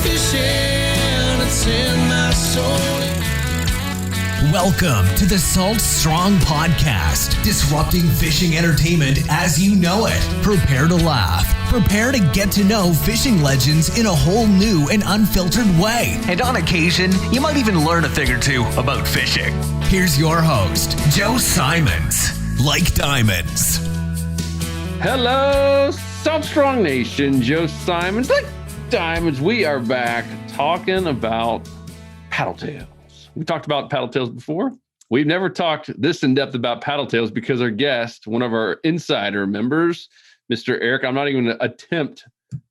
fishing, it's in my soul. Welcome to the Salt Strong Podcast, disrupting fishing entertainment as you know it. Prepare to laugh. Prepare to get to know fishing legends in a whole new and unfiltered way. And on occasion, you might even learn a thing or two about fishing. Here's your host, Joe Simons. Like diamonds. Hello, Salt Strong Nation. Joe Simons. Like diamonds, we are back talking about paddletails. We talked about paddletails before. We've never talked this in depth about paddletails because our guest, one of our insider members, Mr. Eric, I'm not even going to attempt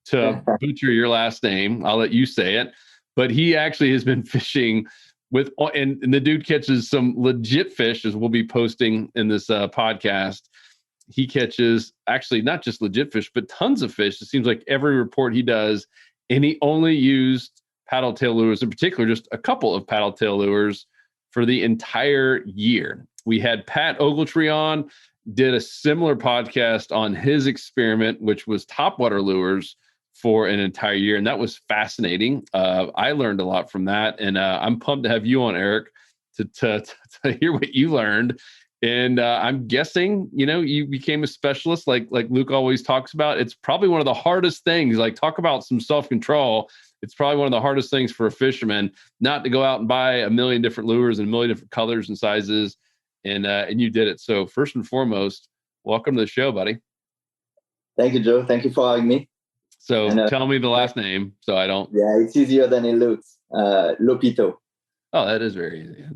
to butcher your last name. I'll let you say it. But he actually has been fishing with, and the dude catches some legit fish, as we'll be posting in this podcast. He catches actually not just legit fish, but tons of fish. It seems like every report he does, and he only used paddletail lures, in particular, just a couple of paddletail lures for the entire year. We had Pat Ogletree on, did a similar podcast on his experiment, which was topwater lures for an entire year. And that was fascinating. I learned a lot from that. And I'm pumped to have you on, Eric, to hear what you learned. And I'm guessing, you became a specialist like Luke always talks about. It's probably one of the hardest things, like talk about some self-control. It's probably one of the hardest things for a fisherman not to go out and buy a million different lures and a million different colors and sizes. And you did it. So first and foremost, welcome to the show, buddy. Thank you, Joe. Thank you for having me. So tell me the last name so I don't. Yeah, it's easier than it looks. Lhopitault. Oh, that is very easy.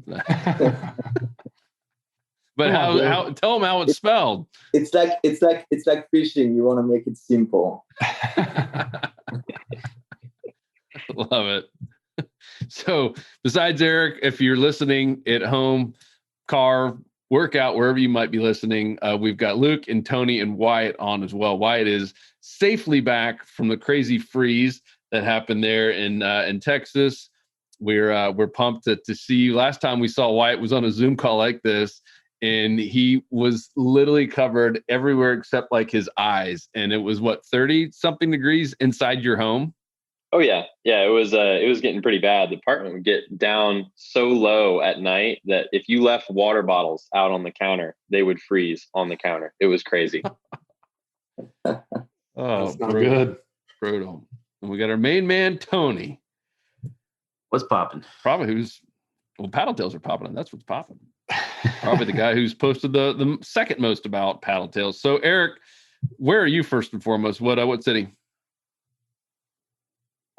But how? Tell them how it's spelled. It's like fishing. You want to make it simple. Love it. So besides Eric, if you're listening at home, car, workout, wherever you might be listening, we've got Luke and Tony and Wyatt on as well. Wyatt is safely back from the crazy freeze that happened there in Texas. We're pumped to see you. Last time we saw Wyatt was on a Zoom call like this, and he was literally covered everywhere except like his eyes. And it was 30 something degrees inside your home. Oh yeah. It was getting pretty bad. The apartment would get down so low at night that if you left water bottles out on the counter, they would freeze on the counter. It was crazy. Oh, good. Brutal. And we got our main man, Tony. What's popping? Probably paddletails are popping, and that's what's popping. Probably the guy who's posted the second most about paddletails. So Eric, where are you first and foremost? What city?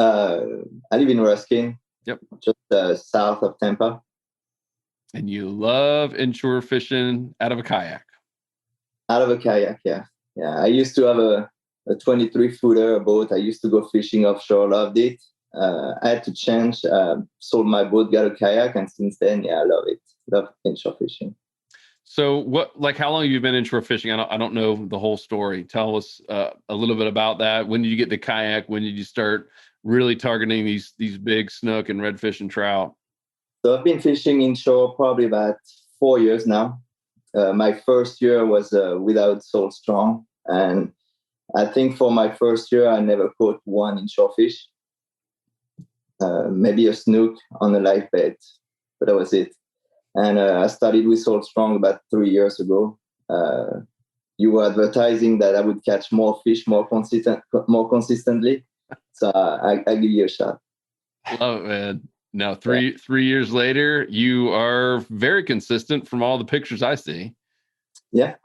I live in Ruskin. Yep. Just south of Tampa. And you love inshore fishing out of a kayak? Out of a kayak, yeah. Yeah, I used to have a 23-footer boat. I used to go fishing offshore, loved it. I had to change, sold my boat, got a kayak, and since then, I love it. Love inshore fishing. So how long have you been inshore fishing? I don't know the whole story. Tell us a little bit about that. When did you get the kayak? When did you start really targeting these big snook and redfish and trout? So I've been fishing inshore probably about 4 years now. My first year was without Salt Strong. And I think for my first year, I never caught one inshore fish. Maybe a snook on a live bait, but that was it. And I started with Salt Strong about 3 years ago. You were advertising that I would catch more fish more consistently. So I give you a shot. Love it, man. Now, three years later, you are very consistent from all the pictures I see. Yeah.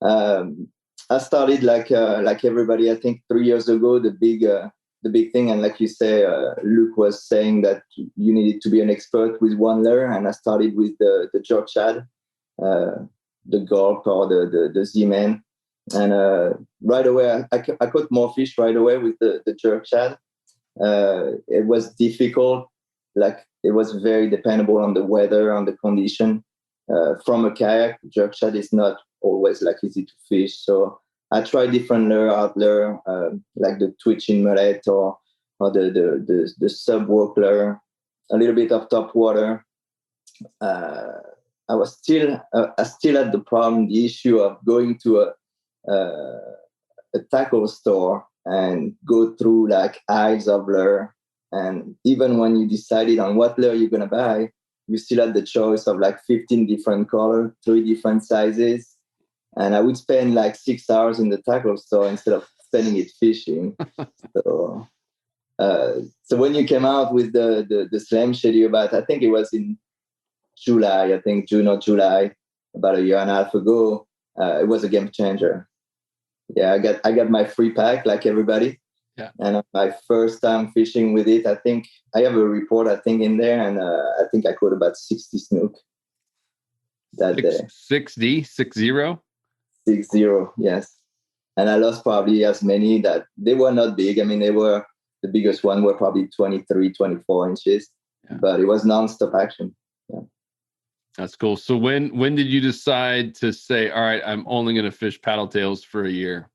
I started like everybody. I think 3 years ago, the big thing, and like you say, Luke was saying that you needed to be an expert with one lure, and I started with the jerk shad, the gulp or the Z-Man. And right away, I caught more fish right away with the jerk shad. It was difficult. Like, it was very dependable on the weather, on the condition. From a kayak, jerk shad is not always like easy to fish. So I tried different lure out there, like the twitching mullet or the sub-walk lure, a little bit of top water. I still had the issue of going to a tackle store and go through like aisles of lure And even when you decided on what lure you're going to buy, you still had the choice of like 15 different colors, 3 different sizes. And I would spend like 6 hours in the tackle store instead of spending it fishing. So when you came out with the SLAM SHADY about, I think it was in July, I think June or July, about a year and a half ago, it was a game changer. Yeah, I got my free pack like everybody. Yeah. And my first time fishing with it, I think I have a report, in there, and I think I caught about 60 snook that day. 60? 60? 60, yes. And I lost probably as many that they were not big. I mean, the biggest one were probably 23, 24 inches, but it was non-stop action. Yeah. That's cool. So when did you decide to say, all right, I'm only going to fish paddletails for a year?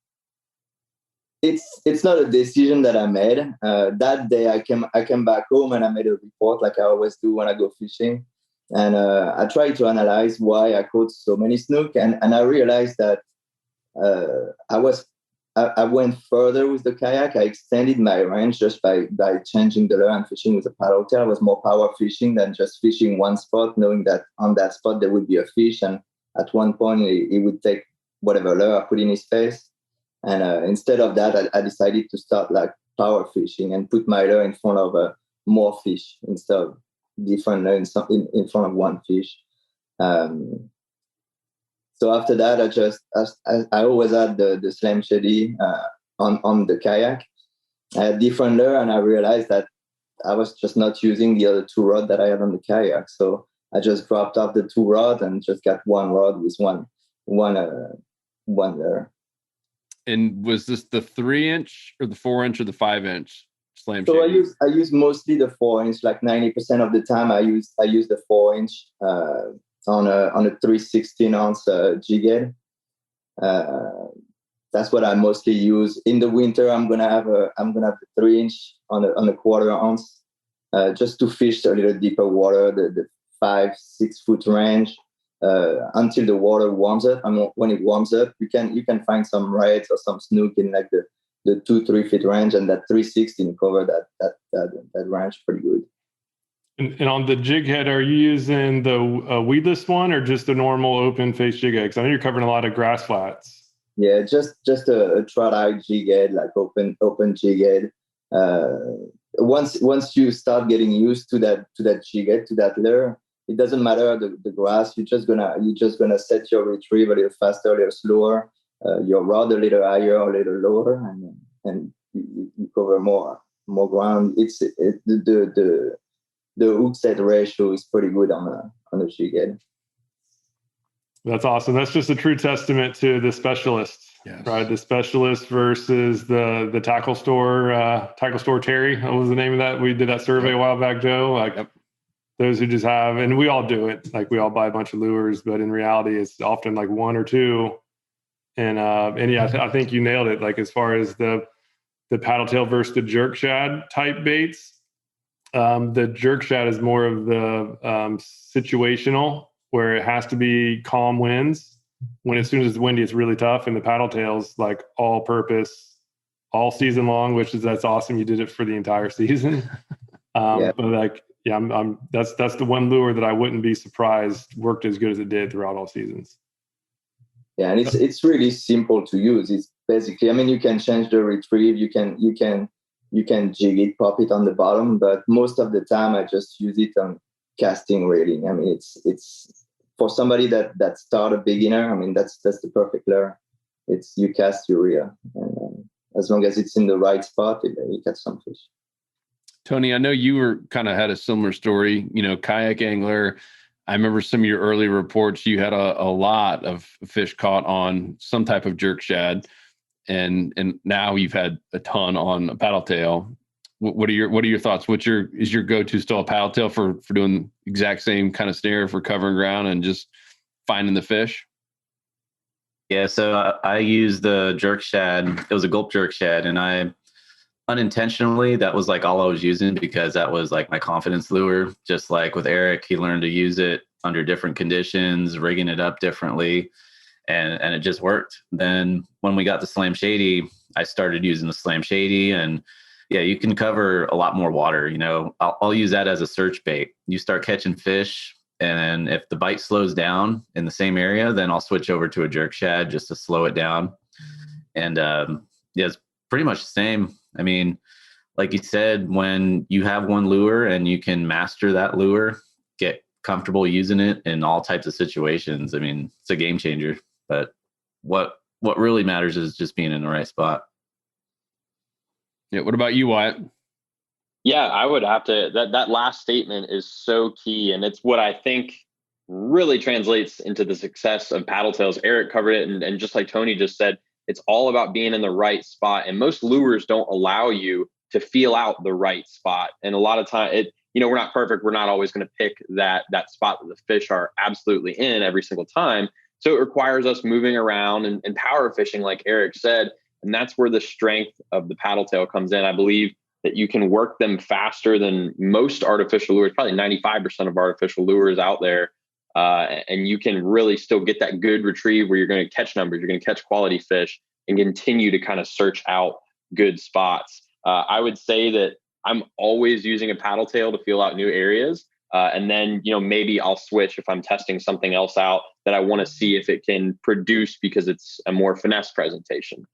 It's not a decision that I made. That day I came back home and I made a report like I always do when I go fishing. And I tried to analyze why I caught so many snook. And I realized that I went further with the kayak. I extended my range just by changing the lure and fishing with a paddletail. I was more power fishing than just fishing one spot, knowing that on that spot there would be a fish. And at one point he would take whatever lure I put in his face. And instead of that, I decided to start like power fishing and put my lure in front of more fish instead of different lure in front of one fish. So after that, I always had the SLAM SHADY on the kayak. I had different lure, and I realized that I was just not using the other 2 rods that I had on the kayak. So I just dropped off the 2 rods and just got 1 rod with one lure. And was this the 3-inch or the 4-inch or the 5-inch SLAM So SHADY? I use mostly the 4-inch. Like 90% of the time, I use the 4-inch on a 3/16-ounce jig head. That's what I mostly use. In the winter, I'm gonna have the 3-inch on a 1/4 ounce, just to fish a little deeper water, the 5-6 foot range. Until the water warms up. I mean, when it warms up, you can find some reds or some snook in like the 2-3 feet range, and that 3/16 cover that range pretty good. And on the jig head, are you using the weedless one or just the normal open face jig head? Because I know you're covering a lot of grass flats. Yeah, just a trot-eye jig head, like open jig head. Once you start getting used to that jig head, to that lure, it doesn't matter the grass. You're just gonna set your retrieve a little faster, a little slower, your rod a little higher or a little lower, and you cover more ground. The hook set ratio is pretty good on a jig head. That's awesome. That's just a true testament to the specialist, right? The specialist versus the tackle store Terry. What was the name of that? We did that survey a while back, Joe. Like those who just have, and we all do it. Like we all buy a bunch of lures, but in reality, it's often like 1 or 2. And yeah, I think you nailed it. Like as far as the paddletail versus the jerk shad type baits, the jerk shad is more of the situational, where it has to be calm winds. When as soon as it's windy, it's really tough. And the paddletail's like all purpose, all season long, that's awesome. You did it for the entire season. But like, yeah, that's the one lure that I wouldn't be surprised worked as good as it did throughout all seasons. Yeah, and it's really simple to use. It's basically, I mean, you can change the retrieve, you can jig it, pop it on the bottom, but most of the time I just use it on casting reeling. I mean, it's for somebody that start a beginner. I mean, that's the perfect lure. It's you cast, you reel, and as long as it's in the right spot, you catch some fish. Tony, I know you were kind of had a similar story, kayak angler. I remember some of your early reports, you had a lot of fish caught on some type of jerk shad, and now you've had a ton on a paddletail. What are your thoughts? Is your go-to still a paddletail for doing the exact same kind of snare for covering ground and just finding the fish? Yeah, so I used the jerk shad. It was a gulp jerk shad, and I unintentionally, that was like all I was using because that was like my confidence lure. Just like with Eric, he learned to use it under different conditions, rigging it up differently, and it just worked. Then when we got the SLAM SHADY, I started using the SLAM SHADY, and Yeah, you can cover a lot more water. I'll use that as a search bait. You start catching fish, and if the bite slows down in the same area, then I'll switch over to a jerk shad just to slow it down. And yeah, it's pretty much the same. I mean, like you said, when you have one lure and you can master that lure, get comfortable using it in all types of situations, I mean, it's a game changer. But what really matters is just being in the right spot. Yeah. What about you, Wyatt? Yeah, I would have to, that last statement is so key. And it's what I think really translates into the success of Paddletails. Eric covered it. And just like Tony just said, it's all about being in the right spot. And most lures don't allow you to feel out the right spot. And a lot of time, we're not perfect. We're not always going to pick that spot that the fish are absolutely in every single time. So it requires us moving around and power fishing, like Eric said. And that's where the strength of the Paddletail comes in. I believe that you can work them faster than most artificial lures, probably 95% of artificial lures out there. And you can really still get that good retrieve where you're going to catch numbers, you're going to catch quality fish, and continue to kind of search out good spots. I would say that I'm always using a Paddletail to feel out new areas. And then, maybe I'll switch if I'm testing something else out that I want to see if it can produce because it's a more finesse presentation.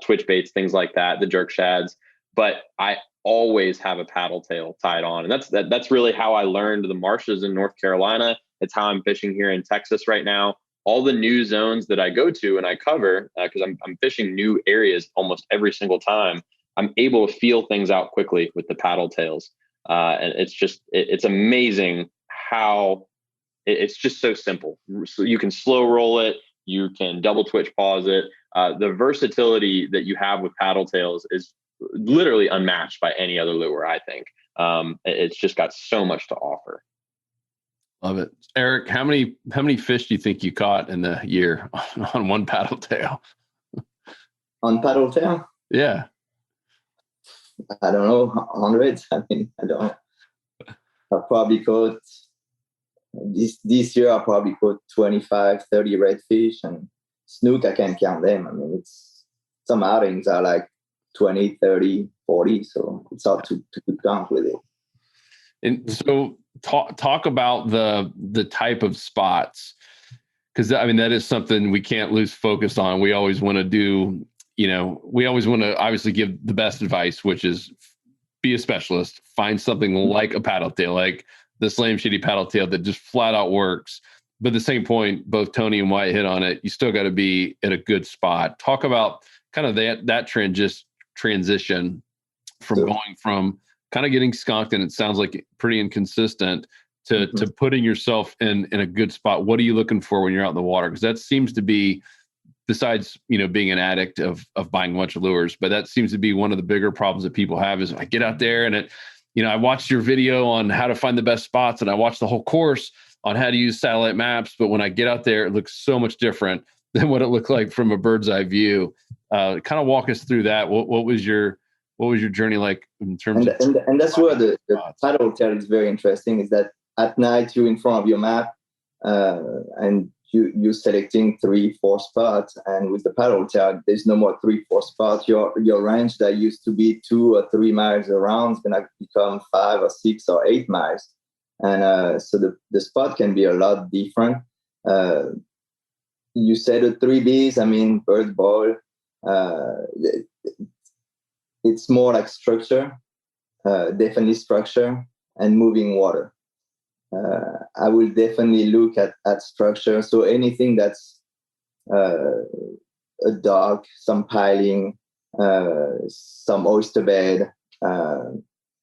Twitch baits, things like that, the jerk shads. But I always have a Paddletail tied on. And that's really how I learned the marshes in North Carolina. It's how I'm fishing here in Texas right now. All the new zones that I go to and I cover, because I'm fishing new areas almost every single time, I'm able to feel things out quickly with the Paddletails. And it's amazing how it's just so simple. So you can slow roll it. You can double twitch pause it. The versatility that you have with Paddletails is literally unmatched by any other lure, I think. It's just got so much to offer. Love it. Eric, how many fish do you think you caught in the year on one Paddletail? On Paddletail? Yeah. I don't know, hundreds. I mean, I don't know. I probably caught this year, I probably caught 25, 30 redfish, and snook, I can't count them. I mean, some outings are like 20, 30, 40. So it's hard to count with it. And so talk about the type of spots, because I mean, that is something we can't lose focus on. We always want to do, we always want to obviously give the best advice, which is be a specialist, find something like a Paddletail, like the SLAM SHADY Paddletail that just flat out works. But at the same point, both Tony and Wyatt hit on it. You still got to be at a good spot. Talk about kind of that transition from going from kind of getting skunked, and it sounds like pretty inconsistent, to putting yourself in a good spot. What are you looking for when you're out in the water? Because that seems to be, besides being an addict of buying a bunch of lures, but that seems to be one of the bigger problems that people have is I get out there and I watched your video on how to find the best spots, and I watched the whole course on how to use satellite maps. But when I get out there, it looks so much different than what it looked like from a bird's eye view. Kind of walk us through that. What was your journey like in terms of? And that's where the Paddletail is very interesting. Is that at night you're in front of your map, and you're selecting 3-4 spots, and with the Paddletail, there's no more 3-4 spots. Your range that used to be 2 or 3 miles around is gonna become 5 or 6 or 8 miles, and so the spot can be a lot different. You said the 3Bs. I mean, bird ball. It's more like structure, definitely structure, and moving water. I will definitely look at structure. So anything that's a dock, some piling, some oyster bed,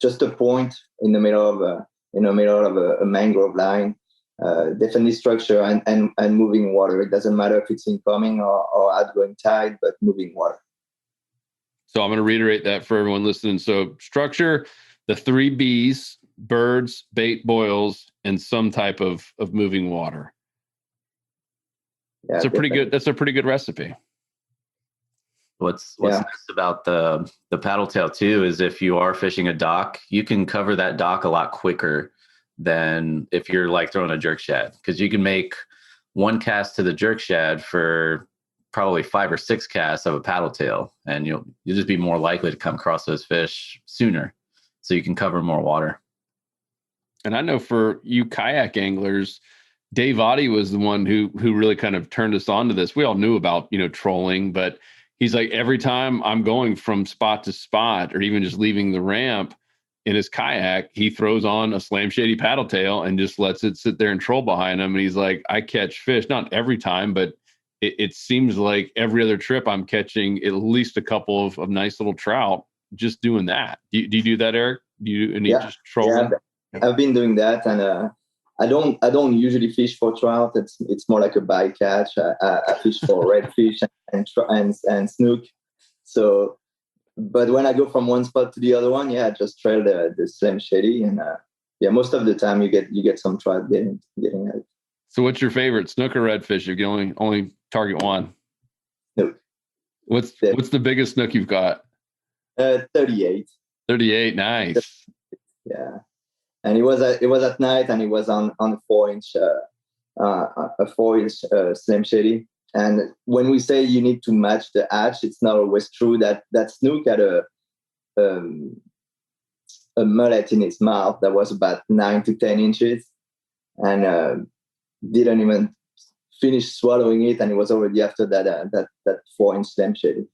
just a point in the middle of a mangrove line. Definitely structure and moving water. It doesn't matter if it's incoming or outgoing tide, but moving water. So I'm going to reiterate that for everyone listening. So structure, the 3 Bs, birds, bait, boils, and some type of moving water. Yeah, that's a pretty good recipe. What's nice about the Paddletail too is if you are fishing a dock, you can cover that dock a lot quicker than if you're like throwing a jerk shad, because you can make one cast to the jerk shad for probably 5 or 6 casts of a paddletail, and you'll just be more likely to come across those fish sooner, so you can cover more water. And I know for you kayak anglers, Dave Oddie was the one who really kind of turned us on to this. We all knew about, trolling, but he's like, every time I'm going from spot to spot or even just leaving the ramp in his kayak, he throws on a SLAM SHADY paddletail and just lets it sit there and troll behind him. And he's like, I catch fish, not every time, but it seems like every other trip I'm catching at least a couple of nice little trout just doing that. Do you do that, Eric? Do you just trolling? Yeah, I've been doing that, and I don't usually fish for trout. It's more like a bycatch. I fish for redfish and snook. So, but when I go from one spot to the other one, I just trail the SLAM SHADY, and most of the time you get some trout getting out. So, what's your favorite, snook or redfish? You can only target one. Snook. What's the biggest snook you've got? 38. 38, nice. Yeah. And it was at night, and it was on a 4-inch a 4-inch SLAM SHADY. And when we say you need to match the hatch, it's not always true. That snook had a mullet in his mouth that was about 9 to 10 inches, and didn't even finish swallowing it, and it was already after that 4-inch SLAM SHADY.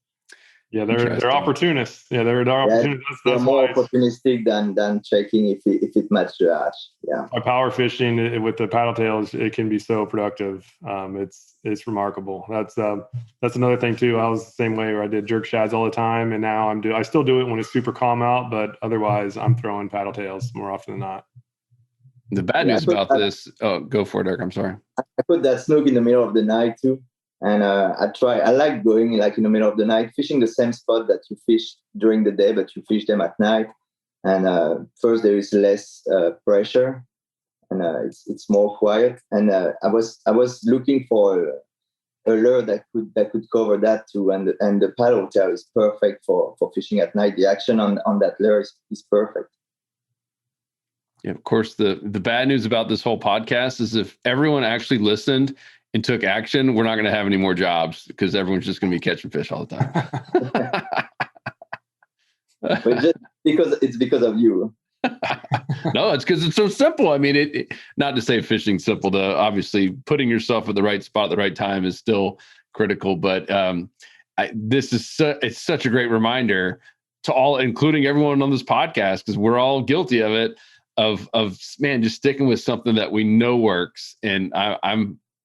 Yeah, they're opportunists. Yeah, they're opportunists. They're more opportunistic than checking if it matches the hatch. Yeah. By power fishing with the paddle tails, it can be so productive. It's remarkable. That's another thing too. I was the same way, where I did jerk shads all the time, and now I still do it when it's super calm out, but otherwise I'm throwing paddle tails more often than not. The bad news about this. Oh, go for it, Eric. I'm sorry. I put that snook in the middle of the night too. And I like going like in the middle of the night, fishing the same spot that you fish during the day, but you fish them at night. And first there is less pressure, and it's more quiet. And I was looking for a lure that could cover that too. And the Paddletail is perfect for fishing at night. The action on that lure is perfect. Yeah, of course. The bad news about this whole podcast is if everyone actually listened and took action, we're not going to have any more jobs, because everyone's just going to be catching fish all the time. But just because of you. No, it's because it's so simple. I mean, it not to say fishing's simple. Obviously putting yourself at the right spot at the right time is still critical. But it's such a great reminder to all, including everyone on this podcast, because we're all guilty of it. Of man, just sticking with something that we know works. And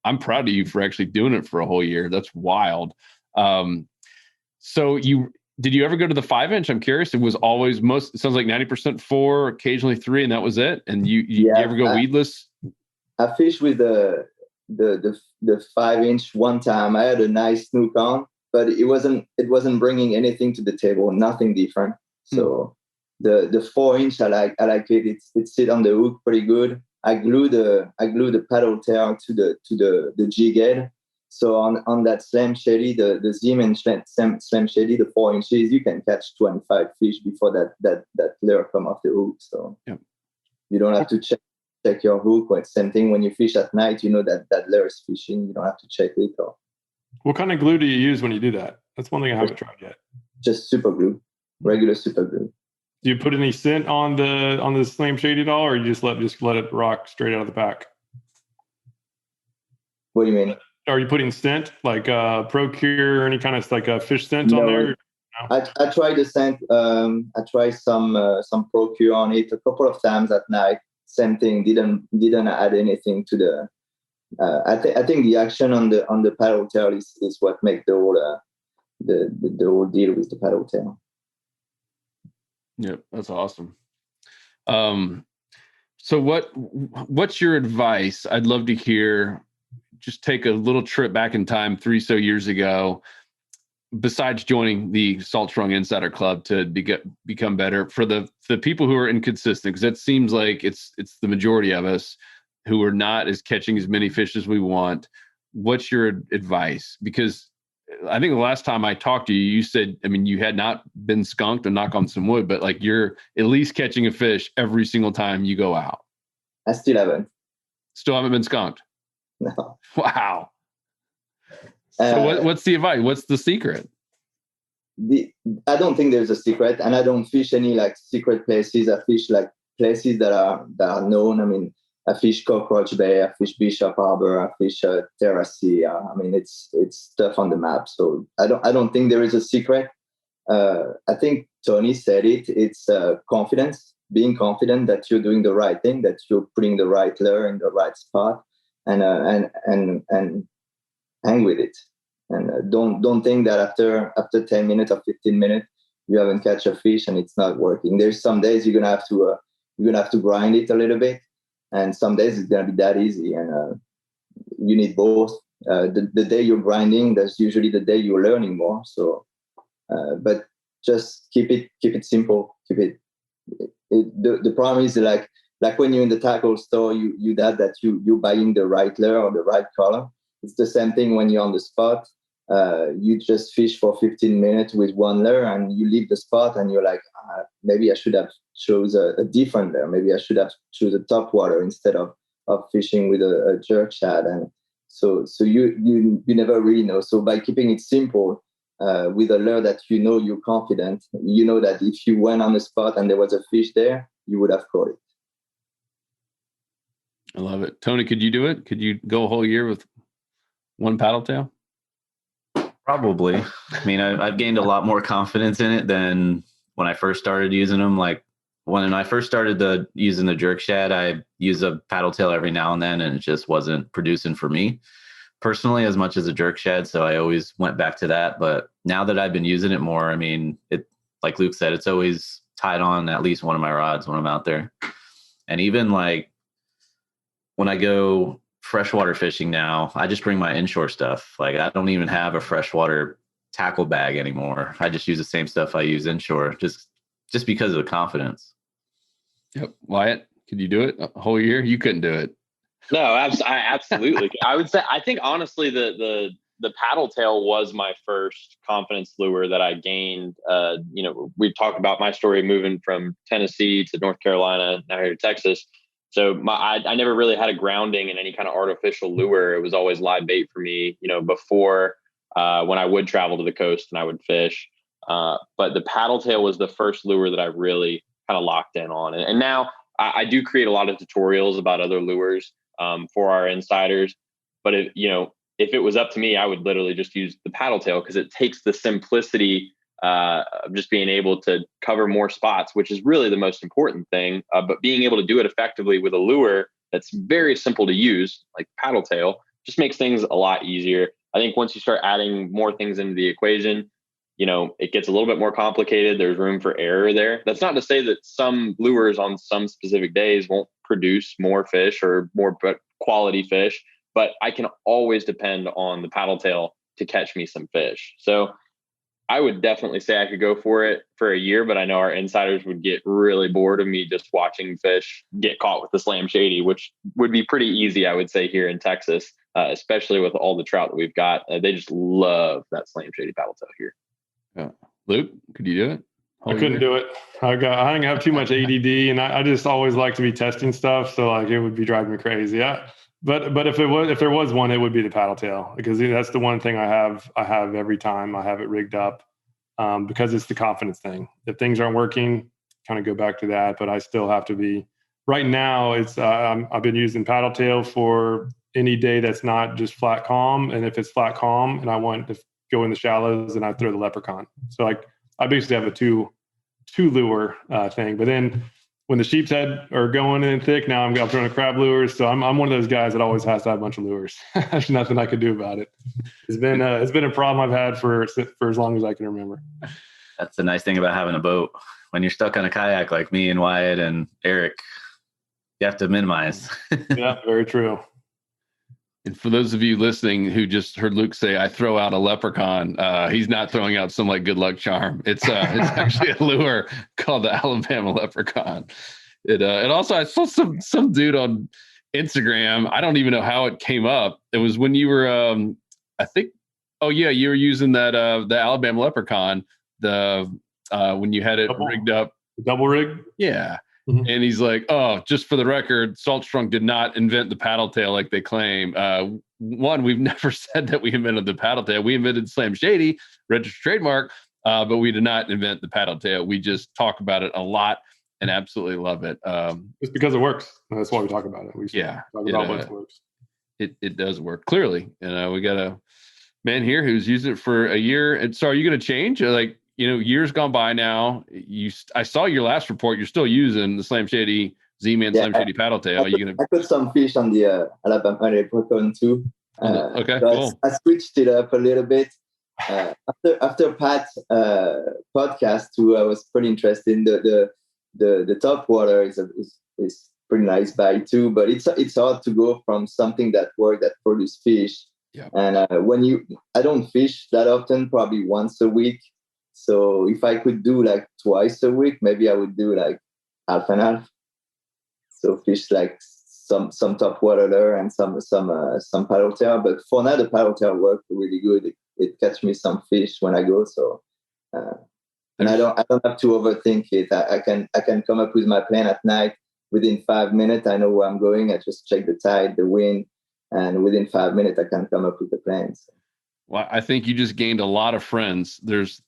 I'm proud of you for actually doing it for a whole year. That's wild. So did you ever go to the 5-inch? I'm curious. It was always it sounds like 90% 4, occasionally 3, and that was it. And you ever go weedless? I fished with the 5-inch one time. I had a nice snook on, but it wasn't bringing anything to the table, nothing different. So the 4-inch, I like it. It sit on the hook pretty good. I glue the Paddletail to the jig head. So on that SLAM SHADY, the Zim and SLAM SHADY, the 4 inches, you can catch 25 fish before that lure come off the hook. So you don't have to check your hook. Or same thing when you fish at night, you know that lure is fishing. You don't have to check it. Or what kind of glue do you use when you do that? That's one thing I haven't tried yet. Just super glue, regular super glue. Do you put any scent on the SLAM SHADY at all, or you just let it rock straight out of the pack? What do you mean? Are you putting scent like Procure or any kind of like a fish scent on there? No? I tried the scent. I tried some Procure on it a couple of times at night. Same thing. Didn't add anything to the. I think the action on the Paddletail is what makes the whole deal with the Paddletail. Yep, that's awesome. So what's your advice? I'd love to hear. Just take a little trip back in time 3 so years ago. Besides joining the Salt Strong Insider Club to become better, for the people who are inconsistent, because it seems like it's the majority of us who are not catching as many fish as we want. What's your advice? Because I think the last time I talked to you, you said, I mean, you had not been skunked, and knock on some wood, but like you're at least catching a fish every single time you go out. I still haven't. Still haven't been skunked? No. Wow. So what's the advice? What's the secret? I don't think there's a secret, and I don't fish any like secret places. I fish like places that are known. I mean, I fish Cockroach Bay, I fish Bishop Harbor, I fish Terrace. I mean, it's stuff on the map. So I don't think there is a secret. I think Tony said it. It's confidence, being confident that you're doing the right thing, that you're putting the right lure in the right spot, and hang with it. And don't think that after 10 minutes or 15 minutes you haven't catch a fish and it's not working. There's some days you're gonna have to grind it a little bit, and some days it's gonna be that easy. And you need both. The day you're grinding, that's usually the day you're learning more. So, but just keep it simple. The problem is like when you're in the tackle store, you're buying the right lure or the right color. It's the same thing when you're on the spot. You just fish for 15 minutes with one lure and you leave the spot and you're like, maybe I should have chose a different lure. Maybe I should have choose a top water instead of fishing with a jerk shad. And so you never really know. So by keeping it simple, with a lure that you're confident, you know that if you went on the spot and there was a fish there, you would have caught it. I love it. Tony, could you do it? Could you go a whole year with one paddletail? Probably. I mean, I've gained a lot more confidence in it than when I first started using them. Like when I first started using the jerk shad, I use a paddletail every now and then, and it just wasn't producing for me personally as much as a jerk shad. So I always went back to that. But now that I've been using it more, I mean, it, like Luke said, it's always tied on at least one of my rods when I'm out there. And even like when I go freshwater fishing now, I just bring my inshore stuff. Like I don't even have a freshwater tackle bag anymore. I just use the same stuff I use inshore just because of the confidence. Yep. Wyatt, could you do it a whole year? You couldn't do it. No, I absolutely. I would say, I think honestly, the paddletail was my first confidence lure that I gained. We talked about my story moving from Tennessee to North Carolina, now here to Texas. So I never really had a grounding in any kind of artificial lure. It was always live bait for me, before when I would travel to the coast and I would fish. But the paddletail was the first lure that I really kind of locked in on. And now I do create a lot of tutorials about other lures for our insiders. But if it was up to me, I would literally just use the paddletail because it takes the simplicity of just being able to cover more spots, which is really the most important thing. But being able to do it effectively with a lure that's very simple to use, like paddletail, just makes things a lot easier. I think once you start adding more things into the equation, it gets a little bit more complicated. There's room for error there. That's not to say that some lures on some specific days won't produce more fish or more quality fish, but I can always depend on the paddletail to catch me some fish. So I would definitely say I could go for it for a year, but I know our insiders would get really bored of me just watching fish get caught with the SLAM SHADY, which would be pretty easy, I would say, here in Texas, especially with all the trout that we've got. They just love that SLAM SHADY paddletail here. Yeah. Luke, could you do it? I couldn't do it. I think I have too much ADD, and I just always like to be testing stuff. So like it would be driving me crazy. Yeah. But if there was one, it would be the paddletail, because that's the one thing I have every time I have it rigged up, because it's the confidence thing. If things aren't working, kind of go back to that. But I still have to be. Right now, it's I've been using paddletail for any day that's not just flat calm, and if it's flat calm and I want to go in the shallows, and I throw the leprechaun. So like I basically have a two lure thing. But then when the sheep's head are going in thick, now I'm throwing a crab lures. So I'm one of those guys that always has to have a bunch of lures. There's nothing I could do about it. It's been a problem I've had for as long as I can remember. That's the nice thing about having a boat. When you're stuck on a kayak like me and Wyatt and Eric, you have to minimize. Yeah, very true. And for those of you listening who just heard Luke say, I throw out a leprechaun, he's not throwing out some like good luck charm. It's actually a lure called the Alabama leprechaun. It also, I saw some dude on Instagram. I don't even know how it came up. It was when you were, I think, you were using that, the Alabama leprechaun, when you had it rigged up. Double rig? Yeah. Mhm. And he's like, oh, just for the record, Salt Shrunk did not invent the paddle tail like they claim. One, we've never said that we invented the paddle tail. We invented Slam Shady, registered trademark, but we did not invent the paddle tail. We just talk about it a lot and absolutely love it. It's because it works. That's why we talk about it. We Yeah, talk about what works. It does work clearly. And we got a man here who's used it for a year. And so are you going to change? Like, years gone by now. I saw your last report. You're still using the Slam Shady Z-Man Slam Shady paddle tail. I put some fish on the Alabama Leprechaun too. Okay, so cool. I switched it up a little bit. After Pat's podcast too, I was pretty interested in the top water is pretty nice buy too, but it's hard to go from something that produce fish. Yeah. And I don't fish that often, probably once a week. So if I could do like twice a week, maybe I would do like half and half. So fish like some top water there and some paddle tail. But for now, the paddle tail worked really good. It catch me some fish when I go. So and I don't have to overthink it. I can come up with my plan at night. Within 5 minutes, I know where I'm going. I just check the tide, the wind, and within 5 minutes, I can come up with the plan. So. Well, I think you just gained a lot of friends. There's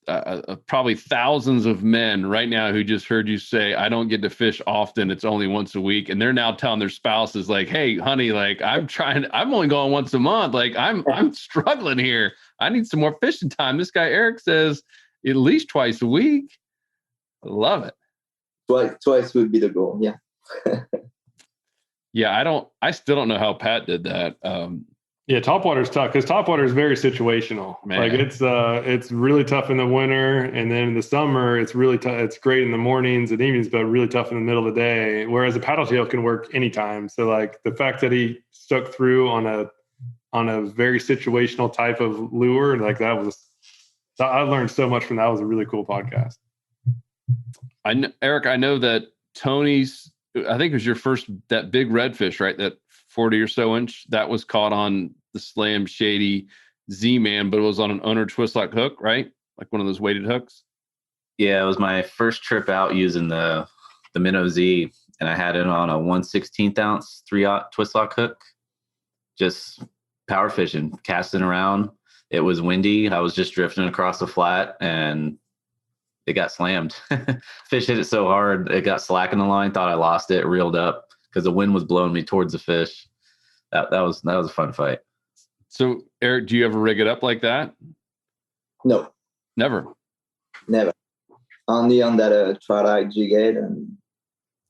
probably thousands of men right now who just heard you say, I don't get to fish often. It's only once a week. And they're now telling their spouses like, hey, honey, like I'm only going once a month. Like I'm struggling here. I need some more fishing time. This guy, Eric, says at least twice a week. I love it. Twice would be the goal. Yeah. Yeah. I still don't know how Pat did that. Yeah, topwater is tough because topwater is very situational. Man. Like it's really tough in the winter, and then in the summer it's really tough. It's great in the mornings and evenings, but really tough in the middle of the day. Whereas a paddle tail can work anytime. So like the fact that he stuck through on a very situational type of lure, like I learned so much from that. It was a really cool podcast. Eric, I know that Tony's. I think it was your first that big redfish, right? That 40 or so inch that was caught on the Slam Shady Z-Man, but it was on an owner twist lock hook, right? Like one of those weighted hooks. Yeah, it was my first trip out using the Minnow Z, and I had it on a 1/16 ounce 3/0 twist lock hook. Just power fishing, casting around. It was windy. I was just drifting across the flat, and it got slammed. Fish hit it so hard, it got slack in the line. Thought I lost it. Reeled up because the wind was blowing me towards the fish. That was a fun fight. So, Eric, do you ever rig it up like that? No, Never. Only on that tri-dye jig head. And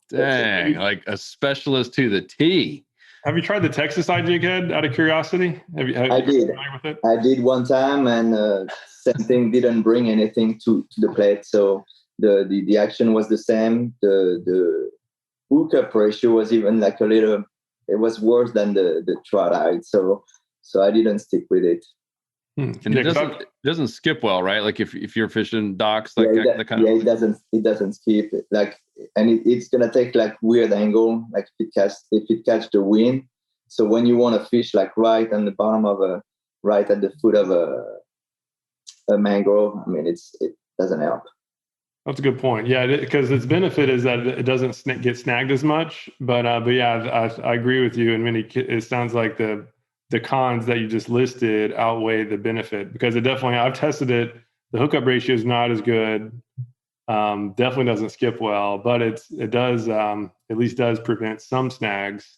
dang, like a specialist to the T. Have you tried the Texas eye jig head out of curiosity? I did. With it? I did one time, and same thing, didn't bring anything to the plate. So the action was the same. The hookup ratio was even like a little. It was worse than the tri-dye. So I didn't stick with it. And it doesn't skip well, right? Like if you're fishing docks, like that kind of. Yeah, it doesn't skip. Like, and it's gonna take like weird angle, like if it catch the wind. So when you want to fish like right on the bottom right at the foot of a mangrove, I mean, it doesn't help. That's a good point. Yeah, because its benefit is that it doesn't get snagged as much. But yeah, I agree with you. And it sounds like the cons that you just listed outweigh the benefit, because I've tested it. The hookup ratio is not as good. Definitely doesn't skip well, but it does at least does prevent some snags.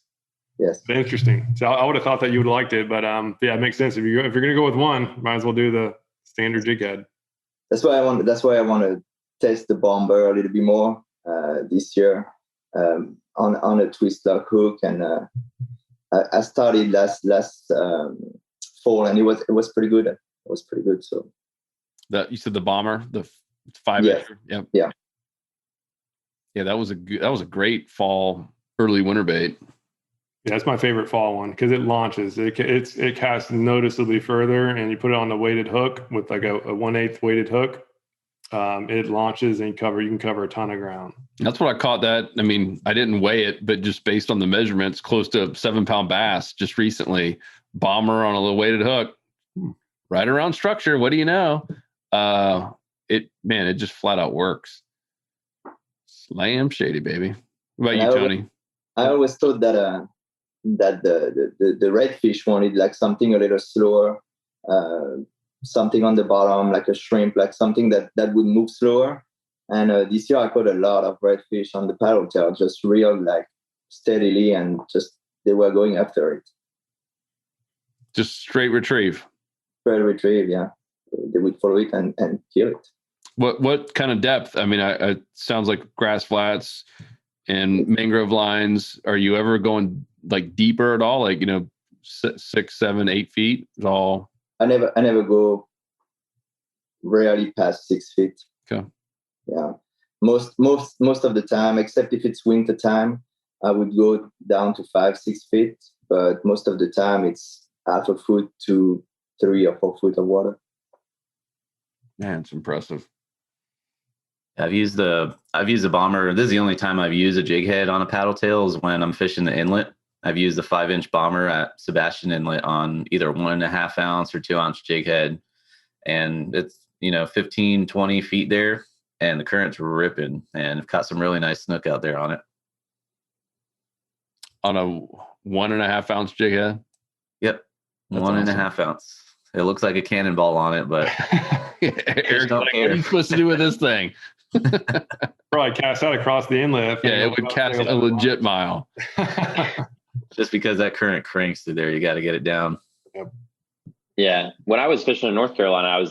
Yes. But interesting. So I would have thought that you would have liked it, but yeah, it makes sense. If you're going to go with one, might as well do the standard jig head. That's why I want to test the bomber a little bit more this year on a twist lock hook, and I started last fall, and it was pretty good. It was pretty good. So that you said the bomber, the 5 yeah. incher. Yep. Yeah. That was a great fall, early winter bait. Yeah, that's my favorite fall one because it launches. It casts noticeably further, and you put it on the weighted hook with like a 1/8 weighted hook. It launches and you can cover a ton of ground. That's what I caught that. I mean, I didn't weigh it, but just based on the measurements, close to a 7-pound bass just recently. Bomber on a little weighted hook, right around structure. What do you know? It just flat out works. Slam Shady, baby. What about you, Tony? I always thought that the redfish wanted like something a little slower, something on the bottom, like a shrimp, like something that would move slower. And this year I caught a lot of redfish on the paddletail, just reeled like steadily, and just they were going after it. Just straight retrieve. Straight retrieve, yeah. They would follow it and kill it. What kind of depth? I mean, it sounds like grass flats and mangrove lines. Are you ever going like deeper at all? Like, 6, 7, 8 feet is all. I never go rarely past 6 feet. Okay. Yeah. Most of the time, except if it's winter time, I would go down to 5, 6 feet. But most of the time it's half a foot to 3 or 4 foot of water. Man, it's impressive. I've used the bomber. This is the only time I've used a jig head on a paddletail is when I'm fishing the inlet. I've used the 5-inch bomber at Sebastian Inlet on either 1.5 ounce or 2 ounce jig head. And it's, 15, 20 feet there, and the current's ripping, and I've caught some really nice snook out there on it. On a 1.5 ounce jig head? Yep. That's 1.5 awesome. ounce. It looks like a cannonball on it, but Eric's like, what are you supposed to do with this thing? Probably cast out across the inlet. Yeah, it would cast a legit mile. Just because that current cranks through there, you got to get it down. Yeah. When I was fishing in North Carolina,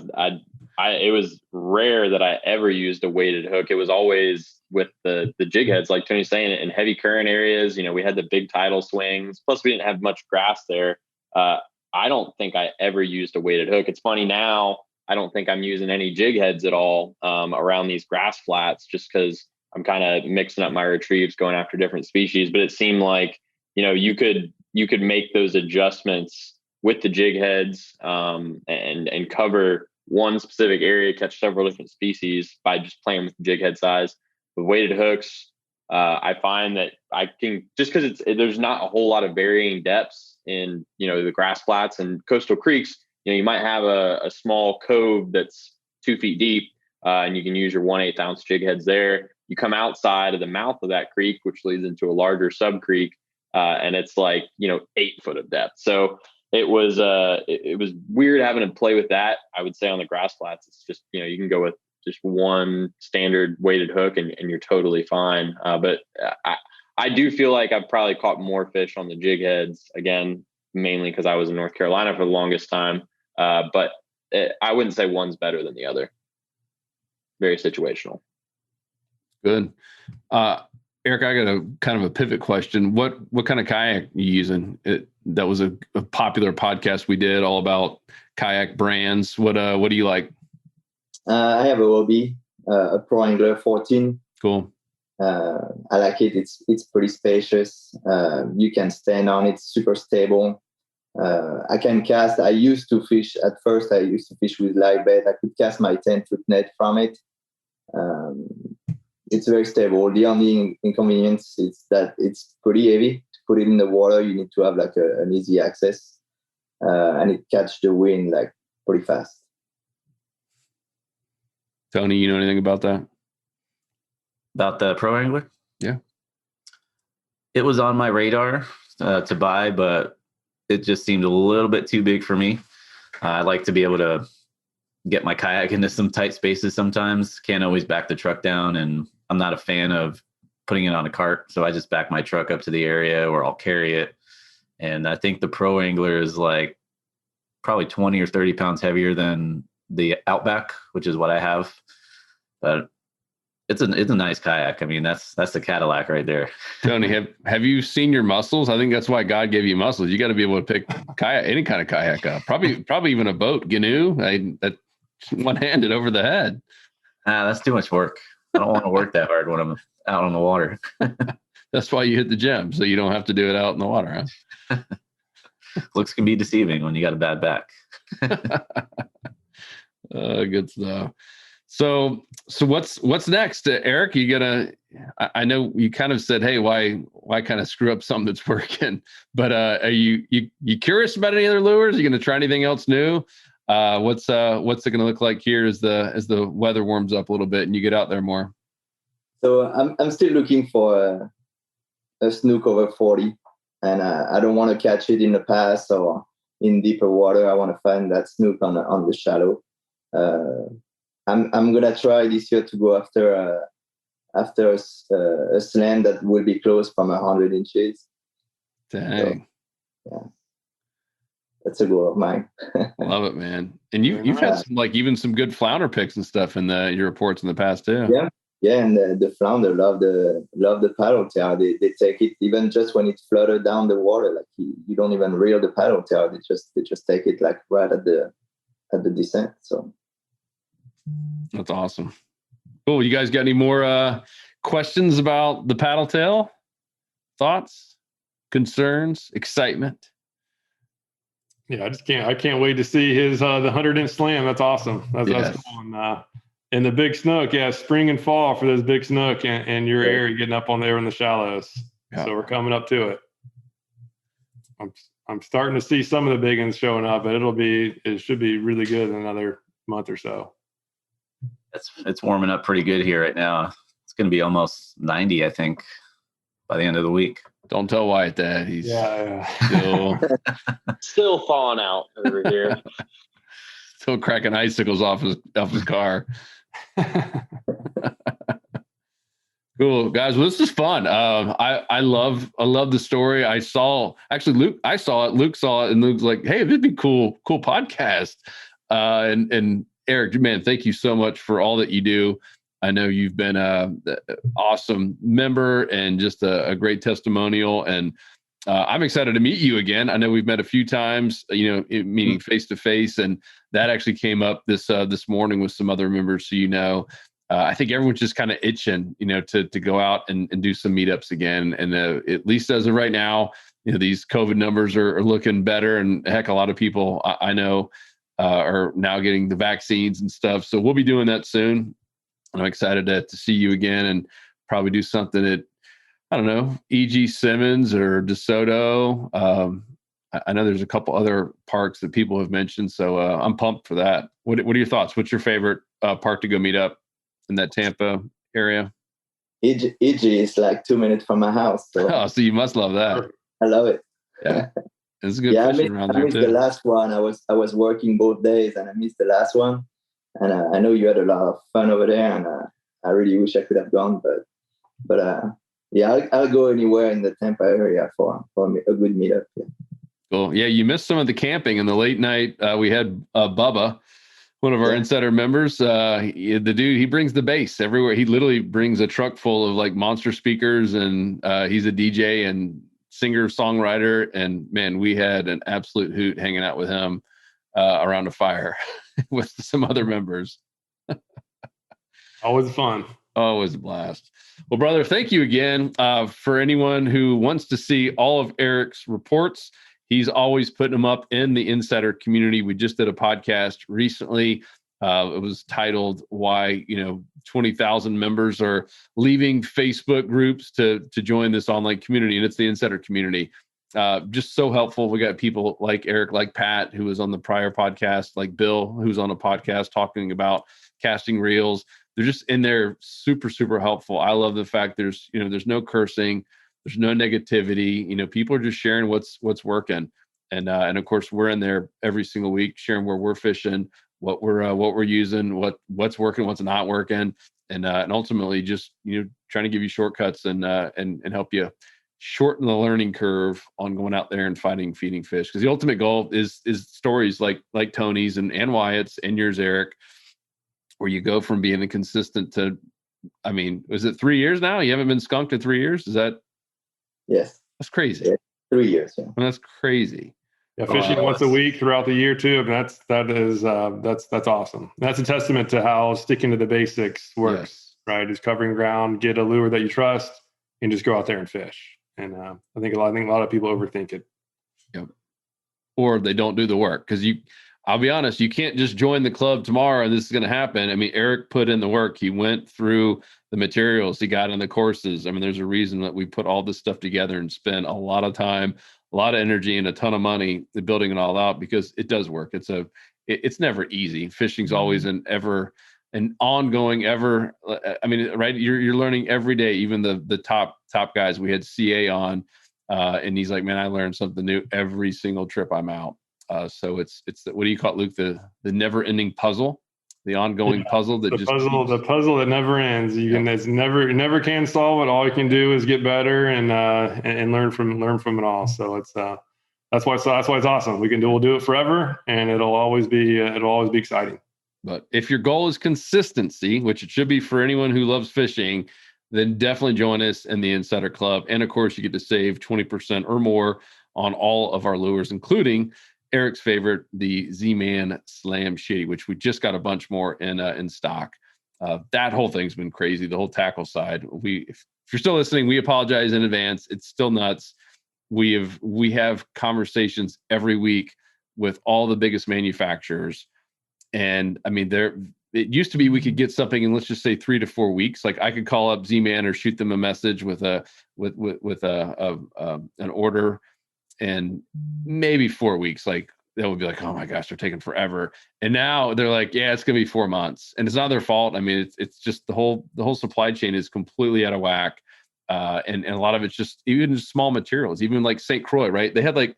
it was rare that I ever used a weighted hook. It was always with the jig heads, like Tony's saying, in heavy current areas. We had the big tidal swings. Plus, we didn't have much grass there. I don't think I ever used a weighted hook. It's funny now, I don't think I'm using any jig heads at all around these grass flats, just because I'm kind of mixing up my retrieves, going after different species. But it seemed like, you could make those adjustments with the jig heads and cover one specific area, catch several different species by just playing with the jig head size. With weighted hooks, I find that I can, just because there's not a whole lot of varying depths in the grass flats and coastal creeks. You might have a small cove that's 2 feet deep, and you can use your 1/8 ounce jig heads there. You come outside of the mouth of that creek, which leads into a larger sub creek, and it's like 8 foot of depth. So it was weird having to play with that. I would say on the grass flats, it's just you can go with just one standard weighted hook and you're totally fine. But I do feel like I've probably caught more fish on the jig heads, again, mainly because I was in North Carolina for the longest time. But I wouldn't say one's better than the other. Very situational. Good. Eric, I got a kind of a pivot question. What kind of kayak are you using? That was a popular podcast we did all about kayak brands. What do you like? I have a hobby, a Pro Angler 14. Cool. I like it. It's pretty spacious. You can stand on it. Super stable. I can cast. I used to fish with live bait. I could cast my 10-foot net from it. It's very stable. The only inconvenience is that it's pretty heavy. To put it in the water, you need to have like an easy access, and it catch the wind like pretty fast. Tony, you know anything about that? About the Pro Angler? Yeah. It was on my radar to buy, but it just seemed a little bit too big for me. I like to be able to get my kayak into some tight spaces sometimes. Can't always back the truck down, and I'm not a fan of putting it on a cart. So I just back my truck up to the area where I'll carry it. And I think the Pro Angler is like probably 20 or 30 pounds heavier than the Outback, which is what I have. But it's a nice kayak. I mean, that's the Cadillac right there. Tony, have you seen your muscles? I think that's why God gave you muscles. You got to be able to pick any kind of kayak up. Probably even a boat, canoe. That one-handed over the head. That's too much work. I don't want to work that hard when I'm out on the water. That's why you hit the gym, so you don't have to do it out in the water, huh? Looks can be deceiving when you got a bad back. Good stuff. So what's next, Eric? I know you kind of said, hey, why kind of screw up something that's working? But are you curious about any other lures? Are you going to try anything else new? What's it going to look like here as the weather warms up a little bit and you get out there more? So I'm still looking for a snook over 40, and I don't want to catch it in the pass or in deeper water. I want to find that snook on the shallow. I'm gonna try this year to go after a SLAM that will be close from 100 inches. Dang. So, yeah, that's a goal of mine. Love it, man. And you've had some, like, even some good flounder picks and stuff in your reports in the past too. Yeah, and the flounder love the paddletail. They take it even just when it fluttered down the water. Like you don't even reel the paddletail. They just take it like right at the descent. So that's awesome. Cool. You guys got any more questions about the paddletail? Thoughts, concerns, excitement? Yeah, I can't wait to see his the 100-inch SLAM. That's awesome. That's cool. And the big snook, spring and fall for those big snook and your area getting up on there in the shallows. Yeah. So we're coming up to it. I'm starting to see some of the big ones showing up, but it should be really good in another month or so. It's warming up pretty good here right now. It's going to be almost 90, I think, by the end of the week. Don't tell Wyatt that. He's still thawing out over here. Still cracking icicles off his car. Cool, guys. Well, this is fun. I love the story. I saw it. Luke saw it, and Luke's like, "Hey, it'd be cool podcast." And Eric, man, thank you so much for all that you do. I know you've been an awesome member and just a great testimonial. And I'm excited to meet you again. I know we've met a few times, meeting face to face, and that actually came up this morning with some other members. So, I think everyone's just kind of itching, to go out and do some meetups again. And at least as of right now, these COVID numbers are looking better. And heck, a lot of people I know are now getting the vaccines and stuff. So we'll be doing that soon. And I'm excited to see you again and probably do something at, I don't know, E.G. Simmons or DeSoto. I know there's a couple other parks that people have mentioned. So I'm pumped for that. What are your thoughts? What's your favorite park to go meet up in that Tampa area? E.G. is like 2 minutes from my house. So, so you must love that. I love it. Yeah. It's good fishing around there too. I missed the last one. I was working both days and I missed the last one. And I know you had a lot of fun over there, and I really wish I could have gone. But I'll go anywhere in the Tampa area for a good meetup. Yeah. Cool. Yeah, you missed some of the camping and the late night. We had Bubba, one of our insider members. The dude, he brings the bass everywhere. He literally brings a truck full of like monster speakers, and he's a DJ and singer songwriter. And man, we had an absolute hoot hanging out with him around a fire with some other members. Always fun. Always a blast. Well, brother, thank you again. For anyone who wants to see all of Eric's reports, he's always putting them up in the insider community. We just did a podcast recently. It was titled "Why 20,000 members are leaving Facebook groups to join this online community," and it's the insider community. Just so helpful. We got people like Eric, like Pat, who was on the prior podcast, like Bill, who's on a podcast talking about casting reels. They're just in there, super, super helpful. I love the fact there's no cursing, there's no negativity. People are just sharing what's working, and of course we're in there every single week sharing where we're fishing, what we're using, what's working, what's not working, and ultimately just trying to give you shortcuts and help you shorten the learning curve on going out there and feeding fish. Because the ultimate goal is stories like Tony's and Wyatt's and yours, Eric, where you go from being inconsistent to, was it 3 years now? You haven't been skunked in 3 years? Is that? Yes. That's crazy. Yeah, 3 years. Yeah. That's crazy. Yeah, fishing once a week throughout the year too. That's awesome. That's a testament to how sticking to the basics works, right? Just covering ground, get a lure that you trust, and just go out there and fish. And I think a lot of people overthink it. Yep. Or they don't do the work, because I'll be honest, you can't just join the club tomorrow and this is going to happen. Eric put in the work. He went through the materials. He got in the courses. There's a reason that we put all this stuff together and spend a lot of time, a lot of energy, and a ton of money building it all out, because it does work. It's never easy. Fishing's always an ongoing right? You're learning every day. Even the top top guys. We had CA on, and he's like, man, I learned something new every single trip I'm out. So it's what do you call it, Luke? The never ending puzzle, the ongoing puzzle that the puzzle that never ends. You never can solve it. All you can do is get better and learn from it all. So it's that's why it's awesome. We'll do it forever, and it'll always be exciting. But if your goal is consistency, which it should be for anyone who loves fishing, then definitely join us in the Insider Club. And of course, you get to save 20% or more on all of our lures, including Eric's favorite, the Z-Man SLAM Shady, which we just got a bunch more in stock. That whole thing's been crazy. The whole tackle side. If you're still listening, we apologize in advance. It's still nuts. We have conversations every week with all the biggest manufacturers. And I mean, it used to be we could get something in, let's just say 3 to 4 weeks. Like I could call up Z-Man or shoot them a message with an order, and maybe 4 weeks. Like that would be like, oh my gosh, they're taking forever. And now they're like, yeah, it's gonna be 4 months, and it's not their fault. I mean, it's just the whole supply chain is completely out of whack. And a lot of it's just even small materials, even like St. Croix, right? They had like,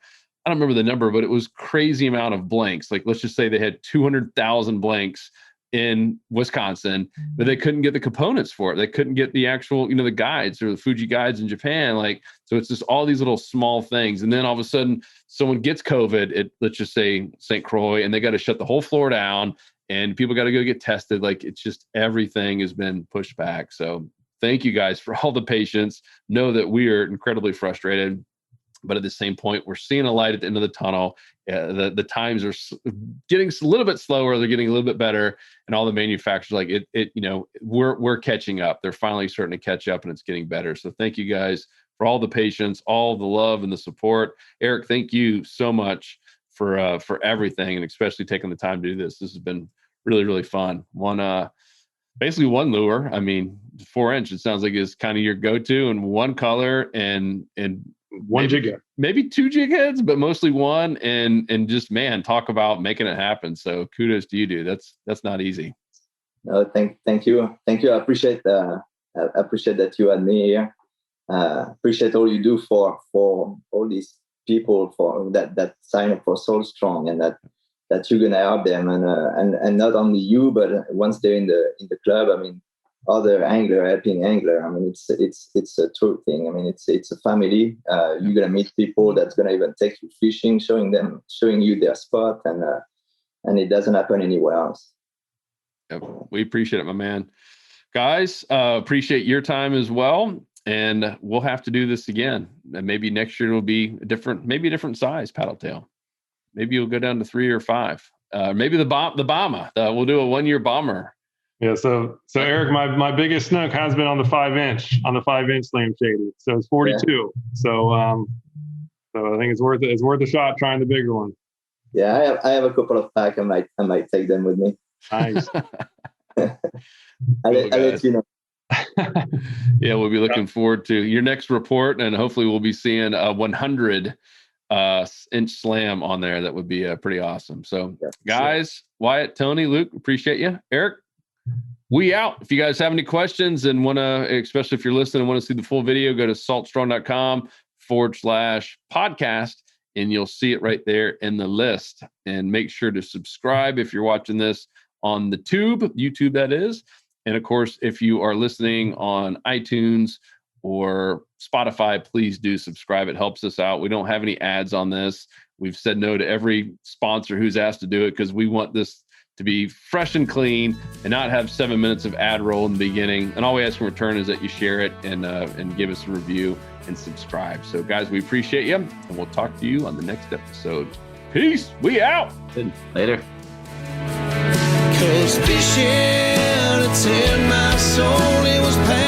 I don't remember the number, but it was crazy amount of blanks. Like, let's just say they had 200,000 blanks in Wisconsin, but they couldn't get the components for it. They couldn't get the actual, the guides or the Fuji guides in Japan. Like, so it's just all these little small things. And then all of a sudden someone gets COVID at, let's just say St. Croix, and they got to shut the whole floor down and people got to go get tested. Like, it's just, everything has been pushed back. So thank you guys for all the patience. Know that we are incredibly frustrated, but at the same point, we're seeing a light at the end of the tunnel. The times are getting a little bit slower. They're getting a little bit better, and all the manufacturers, like we're catching up. They're finally starting to catch up, and it's getting better. So thank you guys for all the patience, all the love, and the support. Eric, thank you so much for everything, and especially taking the time to do this. This has been really, really fun. Basically one lure. I mean, 4-inch. It sounds like is kind of your go-to, and one color and one jig head, maybe 2 jig heads, but mostly one. And just, man, talk about making it happen. So kudos to you, dude. That's not easy. No, thank you. I appreciate that you had me here. Appreciate all you do for all these people for that sign up for Soul Strong, and that you're gonna help them, and not only you, but once they're in the club, I mean, other angler helping angler. I mean, it's a true thing. I mean, it's a family. You're gonna meet people that's gonna even take you fishing, showing you their spot, and it doesn't happen anywhere else. Yep. We appreciate it, my man. Guys, appreciate your time as well. And we'll have to do this again. And maybe next year it'll be a different size Paddletail. Maybe you'll go down to 3 or 5. Maybe the bomber. We'll do a 1-year bomber. Yeah. So Eric, my biggest snook has been on the 5-inch SLAM Shady. So it's 42. Yeah. So I think it's worth a shot trying the bigger one. Yeah, I have a couple of pack. I might take them with me. Nice. I'll let you know. Yeah, we'll be looking forward to your next report, and hopefully we'll be seeing a 100-inch slam on there. That would be pretty awesome. So, guys, Wyatt, Tony, Luke, appreciate you. Eric, we out. If you guys have any questions and want to, especially if you're listening and want to see the full video, go to saltstrong.com/podcast, and you'll see it right there in the list. And make sure to subscribe if you're watching this on the YouTube, that is. And of course, if you are listening on iTunes or Spotify, please do subscribe. It helps us out. We don't have any ads on this. We've said no to every sponsor who's asked to do it because we want this to be fresh and clean and not have 7 minutes of ad roll in the beginning. And all we ask in return is that you share it and give us a review and subscribe. So guys, we appreciate you, and we'll talk to you on the next episode. Peace. We out. Later. 'Cause fishing, it's in my soul. It was pain.